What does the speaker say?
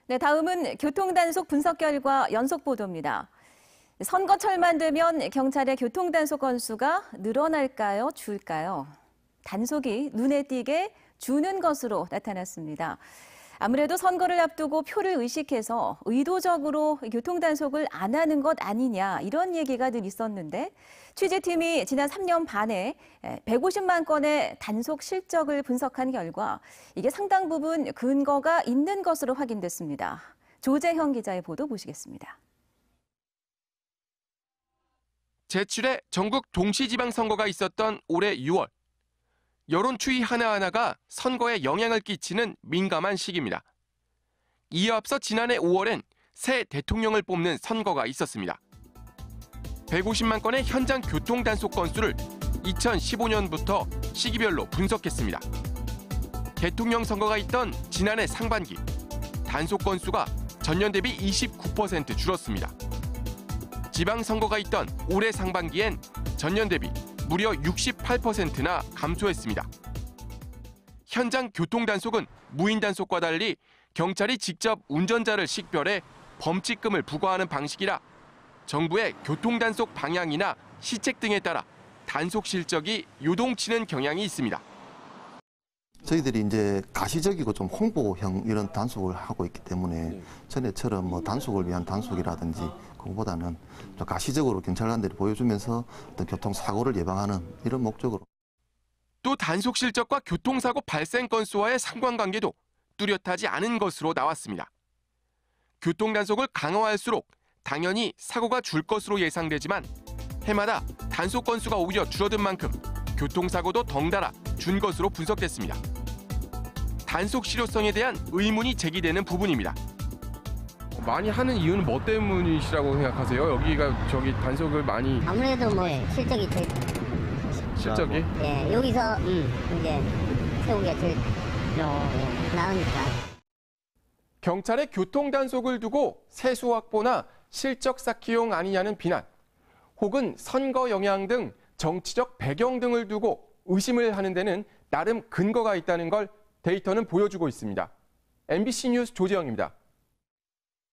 네, 다음은 교통단속 분석 결과 연속 보도입니다. 선거철만 되면 경찰의 교통단속 건수가 늘어날까요, 줄까요? 단속이 눈에 띄게 주는 것으로 나타났습니다. 아무래도 선거를 앞두고 표를 의식해서 의도적으로 교통단속을 안 하는 것 아니냐, 이런 얘기가 늘 있었는데 취재팀이 지난 3년 반에 150만 건의 단속 실적을 분석한 결과 이게 상당 부분 근거가 있는 것으로 확인됐습니다. 조재형 기자의 보도 보시겠습니다. 제7회 전국 동시지방선거가 있었던 올해 6월. 여론 추이 하나하나가 선거에 영향을 끼치는 민감한 시기입니다. 이에 앞서 지난해 5월엔 새 대통령을 뽑는 선거가 있었습니다. 150만 건의 현장 교통단속 건수를 2015년부터 시기별로 분석했습니다. 대통령 선거가 있던 지난해 상반기, 단속 건수가 전년 대비 29% 줄었습니다. 지방선거가 있던 올해 상반기엔 전년 대비 무려 68%나 감소했습니다. 현장 교통단속은 무인단속과 달리 경찰이 직접 운전자를 식별해 범칙금을 부과하는 방식이라 정부의 교통단속 방향이나 시책 등에 따라 단속 실적이 요동치는 경향이 있습니다. 저희들이 이제 가시적이고 좀 홍보형 이런 단속을 하고 있기 때문에 전에처럼 뭐 단속을 위한 단속이라든지 그거보다는 가시적으로 경찰관들이 보여주면서 어떤 교통사고를 예방하는 이런 목적으로. 또 단속 실적과 교통사고 발생 건수와의 상관관계도 뚜렷하지 않은 것으로 나왔습니다. 교통단속을 강화할수록 당연히 사고가 줄 것으로 예상되지만 해마다 단속 건수가 오히려 줄어든 만큼 교통사고도 덩달아 준 것으로 분석됐습니다. 단속 실효성에 대한 의문이 제기되는 부분입니다. 많이 하는 이유는 뭐 때문이시라고 생각하세요? 여기가 단속을 많이 아무래도 뭐 실적이 제일 실적이? 예, 여기서 이제 세우기가 제일 나으니까. 경찰의 교통단속을 두고 세수 확보나 실적 쌓기용 아니냐는 비난, 혹은 선거 영향 등 정치적 배경 등을 두고 의심을 하는 데는 나름 근거가 있다는 걸 데이터는 보여주고 있습니다. MBC 뉴스 조재영입니다.